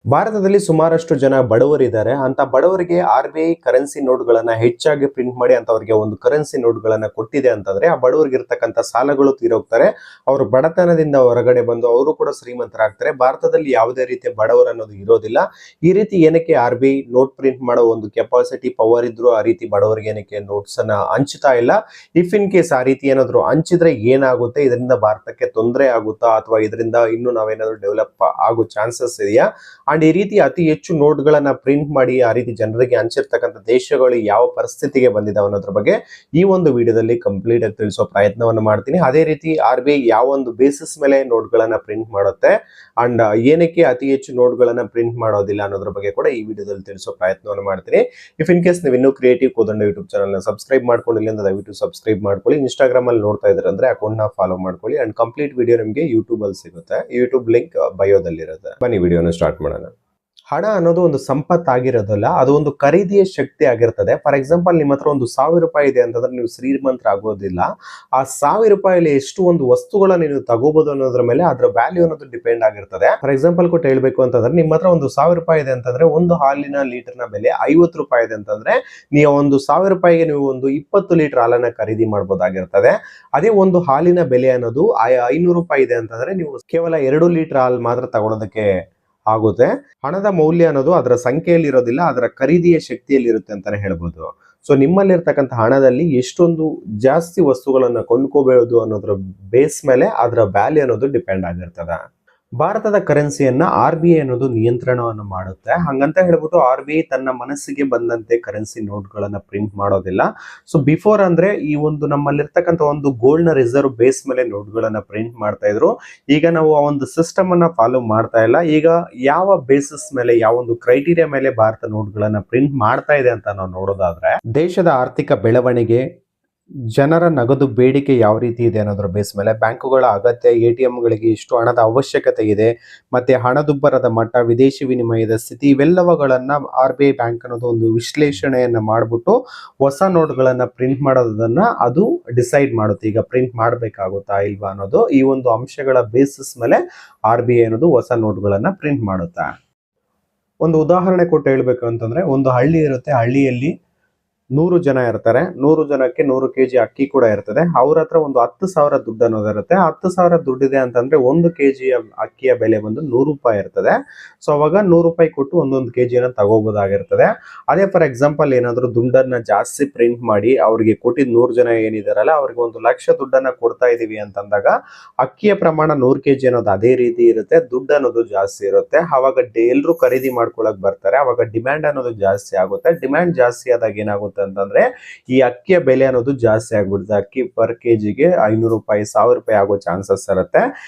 ಭಾರತದಲ್ಲಿ ಸುಮಾರಷ್ಟು ಜನ ಬಡವರಿದ್ದಾರೆ. ಅಂತ ಬಡವರಿಗೆ ಆರ್-ಬಿ-ಐ ಕರೆನ್ಸಿ ನೋಟ್‌ಗಳನ್ನ ಹೆಚ್ಚಾಗಿ ಪ್ರಿಂಟ್ ಮಾಡಿ ಅಂತವರಿಗೆ ಒಂದು ಕರೆನ್ಸಿ ನೋಟ್‌ಗಳನ್ನ ಕೊಟ್ಟಿದೆ ಅಂತಂದ್ರೆ, ಆ ಬಡವರಿಗೆ ಇರ್ತಕ್ಕಂಥ ಸಾಲಗಳು ತೀರೋಗ್ತಾರೆ. ಅವರು ಬಡತನದಿಂದ ಹೊರಗಡೆ ಬಂದು ಅವರು ಕೂಡ ಶ್ರೀಮಂತರಾಗ್ತಾರೆ. ಭಾರತದಲ್ಲಿ ಯಾವುದೇ ರೀತಿಯ ಬಡವರು ಅನ್ನೋದು ಇರೋದಿಲ್ಲ. ಈ ರೀತಿ ಏನಕ್ಕೆ ಆರ್-ಬಿ-ಐ ನೋಟ್ ಪ್ರಿಂಟ್ ಮಾಡೋ ಒಂದು ಕೆಪಾಸಿಟಿ ಪವರ್ ಇದ್ರು ಆ ರೀತಿ ಬಡವರಿಗೆ ಏನಕ್ಕೆ ನೋಟ್ಸ್ ಅನ್ನ ಹಂಚ್ತಾ ಇಲ್ಲ? ಇಫ್ ಇನ್ ಕೇಸ್ ಆ ರೀತಿ ಏನಾದ್ರು ಹಂಚಿದ್ರೆ ಏನಾಗುತ್ತೆ? ಇದರಿಂದ ಭಾರತಕ್ಕೆ ತೊಂದರೆ ಆಗುತ್ತಾ? ಅಥವಾ ಇದರಿಂದ ಇನ್ನೂ ನಾವೇನಾದ್ರು ಡೆವಲಪ್ ಆಗೋ ಚಾನ್ಸಸ್ ಇದೆಯಾ? ಅಂಡ್ ಈ ರೀತಿ ಅತಿ ಹೆಚ್ಚು ನೋಟ್‌ಗಳನ್ನ ಪ್ರಿಂಟ್ ಮಾಡಿ ಆ ರೀತಿ ಜನರಿಗೆ ಹಂಚಿರ್ತಕ್ಕಂಥ ದೇಶಗಳು ಯಾವ ಪರಿಸ್ಥಿತಿಗೆ ಬಂದಿದ್ದಾವೆ ಅನ್ನೋದ್ರ ಬಗ್ಗೆ ಈ ಒಂದು ವಿಡಿಯೋದಲ್ಲಿ ಕಂಪ್ಲೀಟ್ ಆಗಿ ತಿಳಿಸೋ ಪ್ರಯತ್ನವನ್ನು ಮಾಡ್ತೀನಿ. ಅದೇ ರೀತಿ ಆರ್-ಬಿ-ಐ ಯಾವ ಒಂದು ಬೇಸಿಸ್ ಮೇಲೆ ನೋಟ್‌ಗಳನ್ನ ಪ್ರಿಂಟ್ ಮಾಡುತ್ತೆ ಅಂಡ್ ಏನಕ್ಕೆ ಅತಿ ಹೆಚ್ಚು ನೋಟ್‌ಗಳನ್ನ ಪ್ರಿಂಟ್ ಮಾಡೋದಿಲ್ಲ ಅನ್ನೋದ್ರ ಬಗ್ಗೆ ಕೂಡ ಈ ವಿಡಿಯೋದಲ್ಲಿ ತಿಳಿಸೋ ಪ್ರಯತ್ನವನ್ನು ಮಾಡ್ತೀನಿ. ಇಫ್ ಇನ್ ಕೇಸ್ ನೀವು ಇನ್ನೂ ಕ್ರಿಯೇಟಿವ್ ಕೋದಂಡ ಯೂಟ್ಯೂಬ್ ಚಾನಲ್ನ ಸಬ್ಸ್ಕ್ರೈಬ್ ಮಾಡ್ಕೊಂಡಿಲ್ಲ ಅಂದ್ರೆ ದಯವಿಟ್ಟು ಸಬ್ಸ್ಕ್ರೈಬ್ ಮಾಡ್ಕೊಳ್ಳಿ. ಇನ್ಸ್ಟಾಗ್ರಾಮ್ ಅಲ್ಲಿ ನೋಡ್ತಾ ಇದ್ರೆ ಅಂದ್ರೆ ಅಕೌಂಟ್ ನ ಫಾಲೋ ಮಾಡ್ಕೊಳ್ಳಿ ಅಂಡ್ ಕಂಪ್ಲೀಟ್ ವಿಡಿಯೋ ನಿಮಗೆ ಯೂಟ್ಯೂಬ್ ಅಲ್ಲಿ ಸಿಗುತ್ತೆ. ಯೂಟ್ಯೂಬ್ ಲಿಂಕ್ ಬಯೋದಲ್ಲಿ ಇರುತ್ತೆ. ಬನ್ನಿ ವಿಡಿಯೋನ ಸ್ಟಾರ್ಟ್ ಮಾಡೋಣ. ಹಣ ಅನ್ನೋದು ಒಂದು ಸಂಪತ್ತಾಗಿರೋದಲ್ಲ, ಅದು ಒಂದು ಖರೀದಿಯ ಶಕ್ತಿ ಆಗಿರ್ತದೆ. ಫಾರ್ ಎಕ್ಸಾಂಪಲ್ ನಿಮ್ಮ ಹತ್ರ ಒಂದು ₹1000 ಇದೆ ಅಂತಂದ್ರೆ ನೀವು ಶ್ರೀಮಂತರಾಗೋದಿಲ್ಲ. ಆ ₹1000 ಎಷ್ಟು ಒಂದು ವಸ್ತುಗಳನ್ನ ನೀವು ತಗೋಬಹುದು ಅನ್ನೋದ್ರ ಮೇಲೆ ಅದರ ವ್ಯಾಲ್ಯೂ ಅನ್ನೋದು ಡಿಪೆಂಡ್ ಆಗಿರ್ತದೆ. ಫಾರ್ ಎಕ್ಸಾಂಪಲ್ ಕೊಟ್ಟು ಹೇಳ್ಬೇಕು ಅಂತಂದ್ರೆ ನಿಮ್ಮ ಹತ್ರ ಒಂದು ₹1000 ಇದೆ ಅಂತಂದ್ರೆ ಒಂದು ಹಾಲಿನ ಲೀಟರ್ನ ಬೆಲೆ ₹50 ಇದೆ ಅಂತಂದ್ರೆ ನೀವು ಒಂದು ₹1000ಗೆ ನೀವು ಒಂದು 20 ಲೀಟರ್ ಹಾಲನ್ನ ಖರೀದಿ ಮಾಡಬಹುದಾಗಿರ್ತದೆ. ಅದೇ ಒಂದು ಹಾಲಿನ ಬೆಲೆ ಅನ್ನೋದು ₹500 ಇದೆ ಅಂತಂದ್ರೆ ನೀವು ಕೇವಲ 2 ಲೀಟರ್ ಹಾಲು ಮಾತ್ರ ತಗೊಳ್ಳೋದಕ್ಕೆ ಆಗುತ್ತೆ. ಹಣದ ಮೌಲ್ಯ ಅನ್ನೋದು ಅದರ ಸಂಖ್ಯೆಯಲ್ಲಿ ಇರೋದಿಲ್ಲ, ಅದರ ಖರೀದಿಯ ಶಕ್ತಿಯಲ್ಲಿ ಇರುತ್ತೆ ಅಂತಾನೆ ಹೇಳ್ಬೋದು. ಸೊ ನಿಮ್ಮಲ್ಲಿರ್ತಕ್ಕಂಥ ಹಣದಲ್ಲಿ ಎಷ್ಟೊಂದು ಜಾಸ್ತಿ ವಸ್ತುಗಳನ್ನ ಕೊಂಡ್ಕೋಬಹುದು ಅನ್ನೋದ್ರ ಬೇಸ್ ಮೇಲೆ ಅದರ ವ್ಯಾಲ್ಯೂ ಅನ್ನೋದು ಡಿಪೆಂಡ್ ಆಗಿರ್ತದೆ. ಭಾರತದ ಕರೆನ್ಸಿಯನ್ನ ಆರ್-ಬಿ-ಐ ಅನ್ನೋದು ನಿಯಂತ್ರಣವನ್ನು ಮಾಡುತ್ತೆ. ಹಂಗಂತ ಹೇಳ್ಬಿಟ್ಟು ಆರ್-ಬಿ-ಐ ತನ್ನ ಮನಸ್ಸಿಗೆ ಬಂದಂತೆ ಕರೆನ್ಸಿ ನೋಟ್‌ಗಳನ್ನ ಪ್ರಿಂಟ್ ಮಾಡೋದಿಲ್ಲ. ಸೊ ಬಿಫೋರ್ ಅಂದ್ರೆ ಈ ಒಂದು ನಮ್ಮಲ್ಲಿರ್ತಕ್ಕಂಥ ಒಂದು ಗೋಲ್ಡ್ ನ ರಿಸರ್ವ್ ಬೇಸ್ ಮೇಲೆ ನೋಟ್‌ಗಳನ್ನ ಪ್ರಿಂಟ್ ಮಾಡ್ತಾ ಇದ್ರು. ಈಗ ನಾವು ಆ ಒಂದು ಸಿಸ್ಟಮ್ ಅನ್ನ ಫಾಲೋ ಮಾಡ್ತಾ ಇಲ್ಲ. ಈಗ ಯಾವ ಬೇಸಿಸ್ ಮೇಲೆ ಯಾವ ಒಂದು ಕ್ರೈಟೀರಿಯಾ ಮೇಲೆ ಭಾರತ ನೋಟ್‌ಗಳನ್ನ ಪ್ರಿಂಟ್ ಮಾಡ್ತಾ ಇದೆ ಅಂತ ನಾವು ನೋಡೋದಾದ್ರೆ, ದೇಶದ ಆರ್ಥಿಕ ಬೆಳವಣಿಗೆ, ಜನರ ನಗದು ಬೇಡಿಕೆ ಯಾವ ರೀತಿ ಇದೆ ಅನ್ನೋದ್ರ ಬೇಸ್ ಮೇಲೆ, ಬ್ಯಾಂಕುಗಳ ಅಗತ್ಯ, ಎ-ಟಿ-ಎಂಗಳಿಗೆ ಎಷ್ಟು ಹಣದ ಅವಶ್ಯಕತೆ ಇದೆ, ಮತ್ತೆ ಹಣದುಬ್ಬರದ ಮಟ್ಟ, ವಿದೇಶಿ ವಿನಿಮಯದ ಸ್ಥಿತಿ, ಇವೆಲ್ಲವುಗಳನ್ನ ಆರ್-ಬಿ-ಐ ಬ್ಯಾಂಕ್ ಅನ್ನೋದು ಒಂದು ವಿಶ್ಲೇಷಣೆಯನ್ನ ಮಾಡ್ಬಿಟ್ಟು ಹೊಸ ನೋಟ್‌ಗಳನ್ನ ಪ್ರಿಂಟ್ ಮಾಡೋದನ್ನ ಅದು ಡಿಸೈಡ್ ಮಾಡುತ್ತೆ. ಈಗ ಪ್ರಿಂಟ್ ಮಾಡಬೇಕಾಗುತ್ತಾ ಇಲ್ವಾ ಅನ್ನೋದು ಈ ಒಂದು ಅಂಶಗಳ ಬೇಸಿಸ್ ಮೇಲೆ ಆರ್-ಬಿ-ಐ ಅನ್ನೋದು ಹೊಸ ನೋಟ್‌ಗಳನ್ನ ಪ್ರಿಂಟ್ ಮಾಡುತ್ತೆ. ಒಂದು ಉದಾಹರಣೆ ಕೊಟ್ಟು ಹೇಳ್ಬೇಕು ಅಂತಂದ್ರೆ, ಒಂದು ಹಳ್ಳಿ ಇರುತ್ತೆ. ಹಳ್ಳಿಯಲ್ಲಿ 100 ಜನ ಇರ್ತಾರೆ. 100 ಜನಕ್ಕೆ 100 ಕೆಜಿ ಅಕ್ಕಿ ಕೂಡ ಇರ್ತದೆ. ಅವ್ರ ಹತ್ರ ಒಂದು 10,000 ದುಡ್ಡು ಅನ್ನೋದಿರುತ್ತೆ. 10,000 ದುಡ್ಡಿದೆ ಅಂತಂದ್ರೆ 1 ಕೆಜಿಯ ಅಕ್ಕಿಯ ಬೆಲೆ ಬಂದು ₹100 ಇರ್ತದೆ. ಸೊ ಅವಾಗ ₹100 ಕೊಟ್ಟು ಒಂದೊಂದು ಕೆಜಿಯನ್ನ ತಗೋಬಹುದಾಗಿರ್ತದೆ. ಅದೇ ಫಾರ್ ಎಕ್ಸಾಂಪಲ್ ಏನಾದ್ರು ದುಡ್ಡನ್ನ ಜಾಸ್ತಿ ಪ್ರಿಂಟ್ ಮಾಡಿ ಅವ್ರಿಗೆ ಕೊಟ್ಟಿದ್ 100 ಜನ ಏನಿದಾರಲ್ಲ ಅವ್ರಿಗೆ 1,00,000 ದುಡ್ಡನ್ನ ಕೊಡ್ತಾ ಇದೀವಿ ಅಂತಂದಾಗ ಅಕ್ಕಿಯ ಪ್ರಮಾಣ 100 ಕೆಜಿ ಅನ್ನೋದು ಅದೇ ರೀತಿ ಇರುತ್ತೆ. ದುಡ್ಡು ಅನ್ನೋದು ಜಾಸ್ತಿ ಇರುತ್ತೆ. ಅವಾಗ ಎಲ್ರು ಖರೀದಿ ಮಾಡ್ಕೊಳಕ್ ಬರ್ತಾರೆ. ಅವಾಗ ಡಿಮ್ಯಾಂಡ್ ಅನ್ನೋದು ಜಾಸ್ತಿ ಆಗುತ್ತೆ. ಡಿಮ್ಯಾಂಡ್ ಜಾಸ್ತಿ ಆದಾಗ ಏನಾಗುತ್ತೆ ಅಂತಂದ್ರೆ ಈ ಅಕ್ಕಿಯ ಬೆಲೆ ಅನ್ನೋದು ಜಾಸ್ತಿ ಆಗ್ಬಿಡುತ್ತೆ. ಅಕ್ಕಿ ಪರ್ ಕೆಜಿಗೆ ₹500, ₹1,000 ಆಗೋ ಚಾನ್ಸಸ್ ಇರುತ್ತೆ.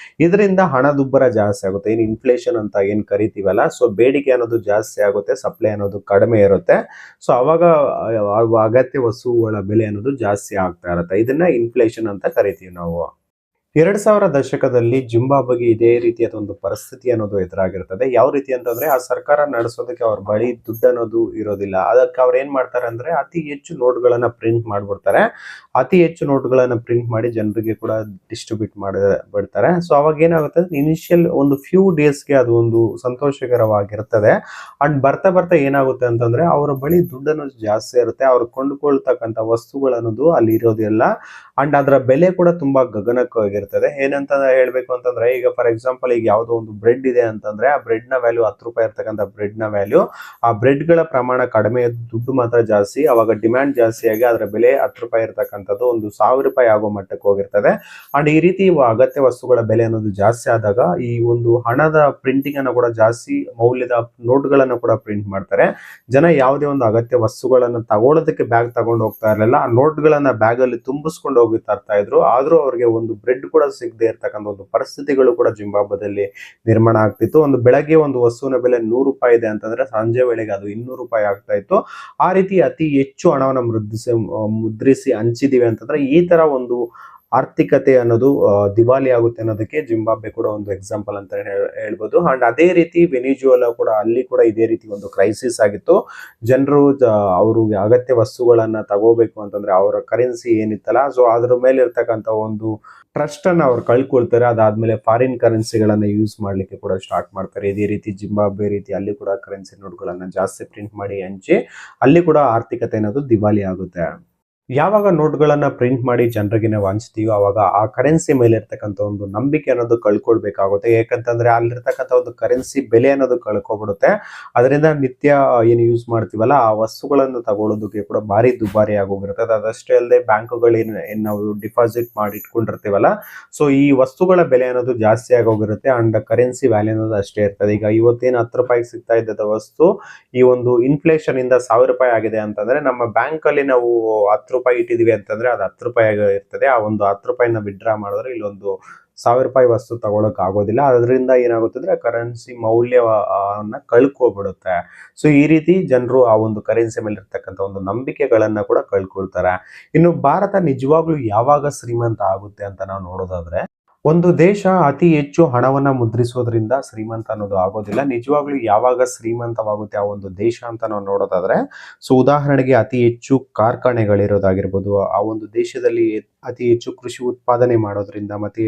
ಇದರಿಂದ ಹಣದುಬ್ಬರ ಜಾಸ್ತಿ ಆಗುತ್ತೆ. ಏನ್ ಇನ್ಫ್ಲೇಷನ್ ಅಂತ ಏನ್ ಕರಿತೀವಲ್ಲ, ಸೊ ಬೇಡಿಕೆ ಅನ್ನೋದು ಜಾಸ್ತಿ ಆಗುತ್ತೆ, ಸಪ್ಲೈ ಅನ್ನೋದು ಕಡಿಮೆ ಇರುತ್ತೆ. ಸೊ ಅವಾಗ ಅಗತ್ಯ ವಸ್ತುಗಳ ಬೆಲೆ ಅನ್ನೋದು ಜಾಸ್ತಿ ಆಗ್ತಾ ಇರುತ್ತೆ. ಇದನ್ನ ಇನ್ಫ್ಲೇಷನ್ ಅಂತ ಕರಿತೀವಿ ನಾವು. 2000 ದಶಕದಲ್ಲಿ ಜಿಂಬಾಬ್ವೆಗೆ ಇದೇ ರೀತಿಯಾದ ಒಂದು ಪರಿಸ್ಥಿತಿ ಅನ್ನೋದು ಎದುರಾಗಿರ್ತದೆ. ಯಾವ ರೀತಿ ಅಂತಂದ್ರೆ ಆ ಸರ್ಕಾರ ನಡೆಸೋದಕ್ಕೆ ಅವ್ರ ಬಳಿ ದುಡ್ಡು ಅನ್ನೋದು ಇರೋದಿಲ್ಲ. ಅದಕ್ಕೆ ಅವ್ರು ಏನ್ ಮಾಡ್ತಾರೆ ಅಂದ್ರೆ ಅತಿ ಹೆಚ್ಚು ನೋಟ್‌ಗಳನ್ನ ಪ್ರಿಂಟ್ ಮಾಡ್ಬಿಡ್ತಾರೆ. ಅತಿ ಹೆಚ್ಚು ನೋಟ್‌ಗಳನ್ನ ಪ್ರಿಂಟ್ ಮಾಡಿ ಜನರಿಗೆ ಕೂಡ ಡಿಸ್ಟ್ರಿಬ್ಯೂಟ್ ಮಾಡಿ ಬಿಡ್ತಾರೆ. ಸೊ ಅವಾಗ ಏನಾಗುತ್ತೆ, ಇನಿಷಿಯಲ್ ಒಂದು ಫ್ಯೂ ಡೇಸ್ಗೆ ಅದು ಒಂದು ಸಂತೋಷಕರವಾಗಿರ್ತದೆ. ಅಂಡ್ ಬರ್ತಾ ಬರ್ತಾ ಏನಾಗುತ್ತೆ ಅಂತಂದ್ರೆ ಅವರ ಬಳಿ ದುಡ್ಡು ಅನ್ನೋದು ಜಾಸ್ತಿ ಇರುತ್ತೆ. ಅವ್ರು ಕೊಂಡುಕೊಳ್ತಕ್ಕಂಥ ವಸ್ತುಗಳನ್ನೋದು ಅಲ್ಲಿ ಇರೋದಿಲ್ಲ. ಅಂಡ್ ಅದರ ಬೆಲೆ ಕೂಡ ತುಂಬಾ ಗಗನಕ್ಕವಾಗಿರ್ತದೆ. ಏನಂತ ಹೇಳ್ಬೇಕು ಅಂತಂದ್ರೆ, ಈಗ ಫಾರ್ ಎಕ್ಸಾಂಪಲ್ ಈಗ ಯಾವುದೋ ಒಂದು ಬ್ರೆಡ್ ಇದೆ ಅಂತಂದ್ರೆ ಆ ಬ್ರೆಡ್ ನ ವ್ಯಾಲ್ಯೂ ₹10 ಇರ್ತಕ್ಕಂಥ ಬ್ರೆಡ್ ನ ವ್ಯಾಲ್ಯೂ, ಆ ಬ್ರೆಡ್ ಗಳ ಪ್ರಮಾಣ ಕಡಿಮೆ, ದುಡ್ಡು ಮಾತ್ರ ಜಾಸ್ತಿ. ಅವಾಗ ಡಿಮ್ಯಾಂಡ್ ಜಾಸ್ತಿ ಆಗಿ ಅದರ ಬೆಲೆ ₹10 ಇರ್ತಕ್ಕಂಥದ್ದು ಒಂದು ₹1,000 ಆಗೋ ಮಟ್ಟಕ್ಕೆ ಹೋಗಿರ್ತದೆ. ಅಂಡ್ ಈ ರೀತಿ ಅಗತ್ಯ ವಸ್ತುಗಳ ಬೆಲೆ ಅನ್ನೋದು ಜಾಸ್ತಿ ಆದಾಗ ಈ ಒಂದು ಹಣದ ಪ್ರಿಂಟಿಂಗ್ ಅನ್ನು ಕೂಡ ಜಾಸ್ತಿ ಮೌಲ್ಯದ ನೋಟ್‌ಗಳನ್ನು ಕೂಡ ಪ್ರಿಂಟ್ ಮಾಡ್ತಾರೆ. ಜನ ಯಾವುದೇ ಒಂದು ಅಗತ್ಯ ವಸ್ತುಗಳನ್ನು ತಗೊಳ್ಳೋದಕ್ಕೆ ಬ್ಯಾಗ್ ತಗೊಂಡು ಹೋಗ್ತಾ ಇರಲಿಲ್ಲ. ಆ ನೋಟ್‌ಗಳನ್ನ ಬ್ಯಾಗ್ ಅಲ್ಲಿ ತುಂಬಿಸ್ಕೊಂಡು ಹೋಗಿ ತರ್ತಾ ಇದ್ರು. ಆದ್ರೂ ಅವ್ರಿಗೆ ಒಂದು ಬ್ರೆಡ್ ಕೂಡ ಸಿಗದೆ ಇರ್ತಕ್ಕಂಥ ಒಂದು ಪರಿಸ್ಥಿತಿಗಳು ಕೂಡ ಜಿಂಬಾಬ್ವೆದಲ್ಲಿ ನಿರ್ಮಾಣ ಆಗ್ತಿತ್ತು. ಒಂದು ಬೆಳಗ್ಗೆ ಒಂದು ವಸ್ತುವಿನ ಬೆಲೆ ₹100 ಇದೆ ಅಂತಂದ್ರೆ ಸಂಜೆ ವೇಳೆಗೆ ಅದು ₹200 ಆಗ್ತಾ ಇತ್ತು. ಆ ರೀತಿ ಅತಿ ಹೆಚ್ಚು ಹಣವನ್ನು ಮುದ್ರಿಸಿ ಹಂಚಿದೀವಿ ಅಂತಂದ್ರೆ ಈ ತರ ಒಂದು ಆರ್ಥಿಕತೆ ಅನ್ನೋದು ದಿವಾಳಿ ಆಗುತ್ತೆ ಅನ್ನೋದಕ್ಕೆ ಜಿಂಬಾಬ್ವೆ ಕೂಡ ಒಂದು ಎಕ್ಸಾಂಪಲ್ ಅಂತ ಹೇಳ್ಬೋದು. ಅಂಡ್ ಅದೇ ರೀತಿ ವೆನಿಜುವೆಲಾ ಕೂಡ, ಅಲ್ಲಿ ಕೂಡ ಇದೇ ರೀತಿ ಒಂದು ಕ್ರೈಸಿಸ್ ಆಗಿತ್ತು. ಜನರು ಅವರು ಅಗತ್ಯ ವಸ್ತುಗಳನ್ನ ತಗೋಬೇಕು ಅಂತಂದ್ರೆ ಅವರ ಕರೆನ್ಸಿ ಏನಿತ್ತಲ್ಲ, ಸೊ ಅದ್ರ ಮೇಲೆ ಇರ್ತಕ್ಕಂಥ ಒಂದು ಟ್ರಸ್ಟ್ ಅನ್ನ ಅವ್ರು ಕಳ್ಕೊಳ್ತಾರೆ. ಅದಾದ್ಮೇಲೆ ಫಾರಿನ್ ಕರೆನ್ಸಿಗಳನ್ನ ಯೂಸ್ ಮಾಡ್ಲಿಕ್ಕೆ ಕೂಡ ಸ್ಟಾರ್ಟ್ ಮಾಡ್ತಾರೆ. ಇದೇ ರೀತಿ ಜಿಂಬಾಬ್ವೆ ರೀತಿ ಅಲ್ಲಿ ಕೂಡ ಕರೆನ್ಸಿ ನೋಟ್ಗಳನ್ನ ಜಾಸ್ತಿ ಪ್ರಿಂಟ್ ಮಾಡಿ ಹಂಚಿ ಅಲ್ಲಿ ಕೂಡ ಆರ್ಥಿಕತೆ ಅನ್ನೋದು ದಿವಾಳಿ ಆಗುತ್ತೆ. ಯಾವಾಗ ನೋಟ್ಗಳನ್ನ ಪ್ರಿಂಟ್ ಮಾಡಿ ಜನರಿಗೆ ನಾವು ಹಂಚ್ತೀವೋ ಅವಾಗ ಆ ಕರೆನ್ಸಿ ಮೇಲೆ ಇರ್ತಕ್ಕಂಥ ಒಂದು ನಂಬಿಕೆ ಅನ್ನೋದು ಕಳ್ಕೊಳ್ಬೇಕಾಗುತ್ತೆ. ಯಾಕಂತಂದ್ರೆ ಅಲ್ಲಿರ್ತಕ್ಕಂಥ ಒಂದು ಕರೆನ್ಸಿ ಬೆಲೆ ಅನ್ನೋದು ಕಳ್ಕೊಬಿಡುತ್ತೆ. ಅದರಿಂದ ನಿತ್ಯ ಏನು ಯೂಸ್ ಮಾಡ್ತೀವಲ್ಲ ಆ ವಸ್ತುಗಳನ್ನು ತಗೊಳ್ಳೋದಕ್ಕೆ ಕೂಡ ಭಾರಿ ದುಬಾರಿ ಆಗೋಗಿರುತ್ತೆ. ಅದಷ್ಟೇ ಅಲ್ಲದೆ ಬ್ಯಾಂಕುಗಳು ಏನ್ ನಾವು ಡಿಪಾಸಿಟ್ ಮಾಡಿ ಇಟ್ಕೊಂಡಿರ್ತೀವಲ್ಲ, ಸೊ ಈ ವಸ್ತುಗಳ ಬೆಲೆ ಅನ್ನೋದು ಜಾಸ್ತಿ ಆಗೋಗಿರುತ್ತೆ. ಅಂಡ್ ಕರೆನ್ಸಿ ವ್ಯಾಲ್ಯೂ ಅನ್ನೋದು ಅಷ್ಟೇ ಇರ್ತದೆ. ಈಗ ಇವತ್ತೇನು 10 ರೂಪಾಯಿಗೆ ಸಿಗ್ತಾ ಇದ್ದ ವಸ್ತು ಈ ಒಂದು ಇನ್ಫ್ಲೇಷನ್ ಇಂದ 1000 ರೂಪಾಯಿ ಆಗಿದೆ ಅಂತಂದ್ರೆ, ನಮ್ಮ ಬ್ಯಾಂಕ್ ಅಲ್ಲಿ ನಾವು 10 ರೂಪಾಯಿ ಇಟ್ಟಿದೀವಿ ಅಂತಂದ್ರೆ ಅದು 10 ರೂಪಾಯಿ ಇರ್ತದೆ. ಆ ಒಂದು 10 ರೂಪಾಯಿನ ವಿಡ್ರಾ ಮಾಡಿದ್ರೆ ಇಲ್ಲೊಂದು 1000 ರೂಪಾಯಿ ವಸ್ತು ತಗೊಳಕ್ ಆಗೋದಿಲ್ಲ. ಅದರಿಂದ ಏನಾಗುತ್ತೆ ಅಂದ್ರೆ ಕರೆನ್ಸಿ ಮೌಲ್ಯವನ್ನ ಕಳ್ಕೊಬಿಡುತ್ತೆ. ಸೊ ಈ ರೀತಿ ಜನರು ಆ ಒಂದು ಕರೆನ್ಸಿ ಮೇಲೆ ಇರ್ತಕ್ಕಂಥ ಒಂದು ನಂಬಿಕೆಗಳನ್ನ ಕೂಡ ಕಳ್ಕೊಳ್ತಾರೆ. ಇನ್ನು ಭಾರತ ನಿಜವಾಗ್ಲೂ ಯಾವಾಗ ಶ್ರೀಮಂತ ಆಗುತ್ತೆ ಅಂತ ನಾವು ನೋಡೋದಾದ್ರೆ, ಒಂದು ದೇಶ ಅತಿ ಹೆಚ್ಚು ಹಣವನ್ನ ಮುದ್ರಿಸೋದ್ರಿಂದ ಶ್ರೀಮಂತ ಅನ್ನೋದು ಆಗೋದಿಲ್ಲ. ನಿಜವಾಗ್ಲೂ ಯಾವಾಗ ಶ್ರೀಮಂತವಾಗುತ್ತೆ ಆ ಒಂದು ದೇಶ ಅಂತ ನಾವು ನೋಡೋದಾದ್ರೆ, ಸೊ ಉದಾಹರಣೆಗೆ ಅತಿ ಹೆಚ್ಚು ಕಾರ್ಖಾನೆಗಳಿರೋದಾಗಿರ್ಬೋದು, ಆ ಒಂದು ದೇಶದಲ್ಲಿ ಅತಿ ಹೆಚ್ಚು ಕೃಷಿ ಉತ್ಪಾದನೆ ಮಾಡೋದ್ರಿಂದ, ಮತ್ತೆ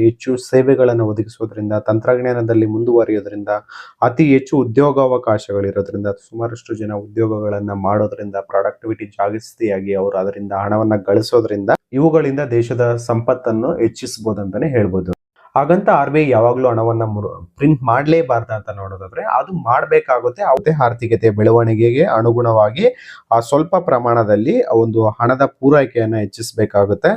ಹೆಚ್ಚು ಸೇವೆಗಳನ್ನು ಒದಗಿಸೋದ್ರಿಂದ, ತಂತ್ರಜ್ಞಾನದಲ್ಲಿ ಮುಂದುವರಿಯೋದ್ರಿಂದ, ಅತಿ ಹೆಚ್ಚು ಉದ್ಯೋಗಾವಕಾಶಗಳಿರೋದ್ರಿಂದ, ಸುಮಾರಷ್ಟು ಜನ ಉದ್ಯೋಗಗಳನ್ನ ಮಾಡೋದ್ರಿಂದ, ಪ್ರೊಡಕ್ಟಿವಿಟಿ ಜಾಸ್ತಿಯಾಗಿ ಅವರು ಅದರಿಂದ ಹಣವನ್ನ ಗಳಿಸೋದ್ರಿಂದ, ಇವುಗಳಿಂದ ದೇಶದ ಸಂಪತ್ತನ್ನು ಹೆಚ್ಚಿಸಬಹುದು ಅಂತಾನೆ ಹೇಳ್ಬೋದು. ಹಾಗಂತ RBI ಯಾವಾಗ್ಲೂ ಹಣವನ್ನ ಪ್ರಿಂಟ್ ಮಾಡ್ಲೇಬಾರ್ದ ಅಂತ ನೋಡೋದಾದ್ರೆ, ಅದು ಮಾಡ್ಬೇಕಾಗುತ್ತೆ. ಯಾವುದೇ ಆರ್ಥಿಕತೆ ಬೆಳವಣಿಗೆಗೆ ಅನುಗುಣವಾಗಿ ಆ ಸ್ವಲ್ಪ ಪ್ರಮಾಣದಲ್ಲಿ ಒಂದು ಹಣದ ಪೂರೈಕೆಯನ್ನ ಹೆಚ್ಚಿಸಬೇಕಾಗುತ್ತೆ.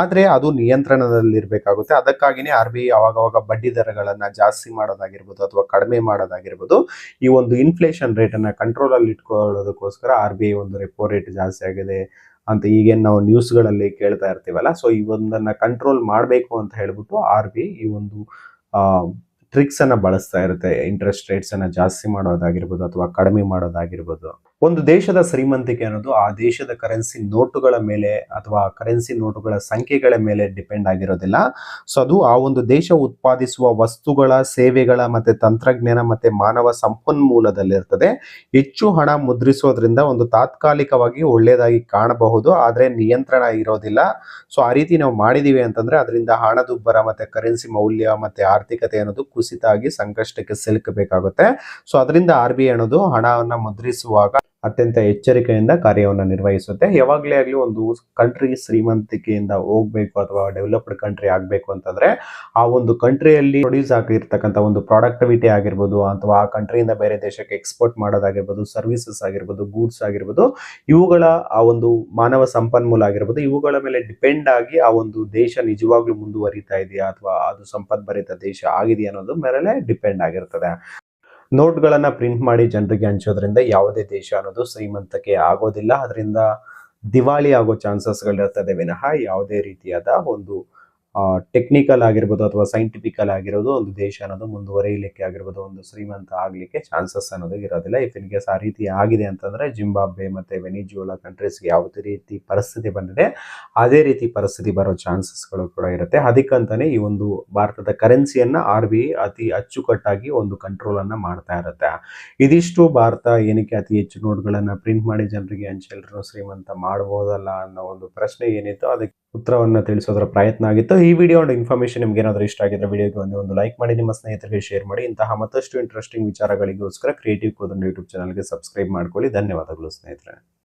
ಆದ್ರೆ ಅದು ನಿಯಂತ್ರಣದಲ್ಲಿರ್ಬೇಕಾಗುತ್ತೆ. ಅದಕ್ಕಾಗಿನೇ RBI ಅವಾಗವಾಗ ಬಡ್ಡಿ ದರಗಳನ್ನ ಜಾಸ್ತಿ ಮಾಡೋದಾಗಿರ್ಬೋದು ಅಥವಾ ಕಡಿಮೆ ಮಾಡೋದಾಗಿರ್ಬೋದು, ಈ ಒಂದು ಇನ್ಫ್ಲೇಷನ್ ರೇಟ್ ಅನ್ನ ಕಂಟ್ರೋಲ್ ಅಲ್ಲಿ ಇಟ್ಕೊಳ್ಳೋದಕ್ಕೋಸ್ಕರ RBI ಒಂದು ರೆಪೋ ರೇಟ್ ಜಾಸ್ತಿ ಆಗಿದೆ ಅಂತ ಈಗೇನು ನಾವು ನ್ಯೂಸ್ಗಳಲ್ಲಿ ಕೇಳ್ತಾ ಇರ್ತೀವಲ್ಲ, ಸೊ ಈ ಒಂದನ್ನ ಕಂಟ್ರೋಲ್ ಮಾಡಬೇಕು ಅಂತ ಹೇಳ್ಬಿಟ್ಟು RBI ಈ ಒಂದು ಟ್ರಿಕ್ಸ್ ಅನ್ನ ಬಳಸ್ತಾ ಇರುತ್ತೆ. ಇಂಟ್ರೆಸ್ಟ್ ರೇಟ್ಸ್ ಅನ್ನ ಜಾಸ್ತಿ ಮಾಡೋದಾಗಿರ್ಬೋದು ಅಥವಾ ಕಡಿಮೆ ಮಾಡೋದಾಗಿರ್ಬೋದು. ಒಂದು ದೇಶದ ಶ್ರೀಮಂತಿಕೆ ಅನ್ನೋದು ಆ ದೇಶದ ಕರೆನ್ಸಿ ನೋಟುಗಳ ಮೇಲೆ ಅಥವಾ ಕರೆನ್ಸಿ ನೋಟುಗಳ ಸಂಖ್ಯೆಗಳ ಮೇಲೆ ಡಿಪೆಂಡ್ ಆಗಿರೋದಿಲ್ಲ. ಸೊ ಅದು ಆ ಒಂದು ದೇಶ ಉತ್ಪಾದಿಸುವ ವಸ್ತುಗಳ, ಸೇವೆಗಳ, ಮತ್ತೆ ತಂತ್ರಜ್ಞಾನ ಮತ್ತೆ ಮಾನವ ಸಂಪನ್ಮೂಲದಲ್ಲಿರ್ತದೆ. ಹೆಚ್ಚು ಹಣ ಮುದ್ರಿಸೋದ್ರಿಂದ ಒಂದು ತಾತ್ಕಾಲಿಕವಾಗಿ ಒಳ್ಳೆಯದಾಗಿ ಕಾಣಬಹುದು, ಆದ್ರೆ ನಿಯಂತ್ರಣ ಇರೋದಿಲ್ಲ. ಸೊ ಆ ರೀತಿ ನಾವು ಮಾಡಿದೀವಿ ಅಂತಂದ್ರೆ ಅದರಿಂದ ಹಣದುಬ್ಬರ ಮತ್ತೆ ಕರೆನ್ಸಿ ಮೌಲ್ಯ ಮತ್ತೆ ಆರ್ಥಿಕತೆ ಅನ್ನೋದು ಕುಸಿತ ಆಗಿ ಸಂಕಷ್ಟಕ್ಕೆ ಸಿಲುಕಬೇಕಾಗುತ್ತೆ. ಸೊ ಅದರಿಂದ RBI ಅನ್ನೋದು ಹಣವನ್ನ ಮುದ್ರಿಸುವಾಗ ಅತ್ಯಂತ ಎಚ್ಚರಿಕೆಯಿಂದ ಕಾರ್ಯವನ್ನು ನಿರ್ವಹಿಸುತ್ತೆ. ಯಾವಾಗಲೇ ಆಗಲಿ ಒಂದು ಕಂಟ್ರಿ ಶ್ರೀಮಂತಿಕೆಯಿಂದ ಹೋಗ್ಬೇಕು ಅಥವಾ ಡೆವಲಪ್ಡ್ ಕಂಟ್ರಿ ಆಗಬೇಕು ಅಂತಂದ್ರೆ, ಆ ಒಂದು ಕಂಟ್ರಿಯಲ್ಲಿ ಪ್ರೊಡ್ಯೂಸ್ ಆಗಿರ್ತಕ್ಕಂಥ ಒಂದು ಪ್ರಾಡಕ್ಟಿವಿಟಿ ಆಗಿರ್ಬೋದು, ಅಥವಾ ಆ ಕಂಟ್ರಿಯಿಂದ ಬೇರೆ ದೇಶಕ್ಕೆ ಎಕ್ಸ್ಪೋರ್ಟ್ ಮಾಡೋದಾಗಿರ್ಬೋದು, ಸರ್ವಿಸಸ್ ಆಗಿರ್ಬೋದು, ಗೂಡ್ಸ್ ಆಗಿರ್ಬೋದು, ಇವುಗಳ ಆ ಒಂದು ಮಾನವ ಸಂಪನ್ಮೂಲ ಆಗಿರ್ಬೋದು, ಇವುಗಳ ಮೇಲೆ ಡಿಪೆಂಡ್ ಆಗಿ ಆ ಒಂದು ದೇಶ ನಿಜವಾಗ್ಲೂ ಮುಂದುವರಿತಾ ಇದೆಯಾ ಅಥವಾ ಅದು ಸಂಪದ್ಭರಿತ ದೇಶ ಆಗಿದೆಯಾ ಅನ್ನೋದು ಮೇಲೆ ಡಿಪೆಂಡ್ ಆಗಿರ್ತದೆ. ನೋಟ್ಗಳನ್ನ ಪ್ರಿಂಟ್ ಮಾಡಿ ಜನರಿಗೆ ಹಂಚೋದ್ರಿಂದ ಯಾವುದೇ ದೇಶ ಅನ್ನೋದು ಶ್ರೀಮಂತಕ್ಕೆ ಆಗೋದಿಲ್ಲ. ಅದರಿಂದ ದಿವಾಳಿ ಆಗೋ ಚಾನ್ಸಸ್ಗಳಿರ್ತದೆ ವಿನಃ ಯಾವುದೇ ರೀತಿಯಾದ ಒಂದು ಟೆಕ್ನಿಕಲ್ ಆಗಿರ್ಬೋದು ಅಥವಾ ಸೈಂಟಿಫಿಕಲ್ ಆಗಿರೋದು ಒಂದು ದೇಶ ಅನ್ನೋದು ಮುಂದುವರಿಯಲಿಕ್ಕೆ ಆಗಿರ್ಬೋದು, ಒಂದು ಶ್ರೀಮಂತ ಆಗ್ಲಿಕ್ಕೆ ಚಾನ್ಸಸ್ ಅನ್ನೋದು ಇರೋದಿಲ್ಲ. ಇಫ್ ಇನ್ ಕೇಸ್ ಆ ರೀತಿ ಆಗಿದೆ ಅಂತಂದ್ರೆ ಜಿಂಬಾಬ್ವೆ ಮತ್ತೆ ವೆನಿಜುವೆಲಾ ಕಂಟ್ರೀಸ್ಗೆ ಯಾವುದೇ ರೀತಿ ಪರಿಸ್ಥಿತಿ ಬಂದಿದೆ ಅದೇ ರೀತಿ ಪರಿಸ್ಥಿತಿ ಬರೋ ಚಾನ್ಸಸ್ಗಳು ಕೂಡ ಇರುತ್ತೆ. ಅದಕ್ಕಂತಾನೆ ಈ ಒಂದು ಭಾರತದ ಕರೆನ್ಸಿಯನ್ನ RBI ಅತಿ ಅಚ್ಚುಕಟ್ಟಾಗಿ ಒಂದು ಕಂಟ್ರೋಲ್ ಅನ್ನ ಮಾಡ್ತಾ ಇರುತ್ತೆ. ಇದಿಷ್ಟು ಭಾರತ ಏನಕ್ಕೆ ಅತಿ ಹೆಚ್ಚು ನೋಟ್ಗಳನ್ನ ಪ್ರಿಂಟ್ ಮಾಡಿ ಜನರಿಗೆ ಹಂಚಿ ಎಲ್ಲರೂ ಶ್ರೀಮಂತ ಮಾಡಬಹುದಲ್ಲ ಅನ್ನೋ ಒಂದು ಪ್ರಶ್ನೆ ಏನಿತ್ತು ಅದಕ್ಕೆ ಉತ್ತರವನ್ನ ತಿಳಿಸೋದ್ರ ಪ್ರಯತ್ನ ಆಗಿತ್ತು. ಈ ವಿಡಿಯೋ ಇನ್ಫಾರ್ಮೇಶನ್ ನಿಮ್ಗೆ ಏನಾದರೂ ಇಷ್ಟ ಆಗಿದ್ರೆ ವಿಡಿಯೋಗೆ ಒಂದು ಲೈಕ್ ಮಾಡಿ, ನಿಮ್ಮ ಸ್ನೇಹಿತರಿಗೆ ಶೇರ್ ಮಾಡಿ. ಇಂತಹ ಮತ್ತಷ್ಟು ಇಂಟ್ರೆಸ್ಟಿಂಗ್ ವಿಚಾರಗಳಿಗೋಸ್ಕರ ಕ್ರಿಯೇಟಿವ್ ಕೋದಂಡ ಯೂಟ್ಯೂಬ್ ಚಾನಲ್ಗೆ ಸಬ್ಸ್ಕ್ರೈಬ್ ಮಾಡ್ಕೊಳ್ಳಿ. ಧನ್ಯವಾದಗಳು ಸ್ನೇಹಿತರೆ.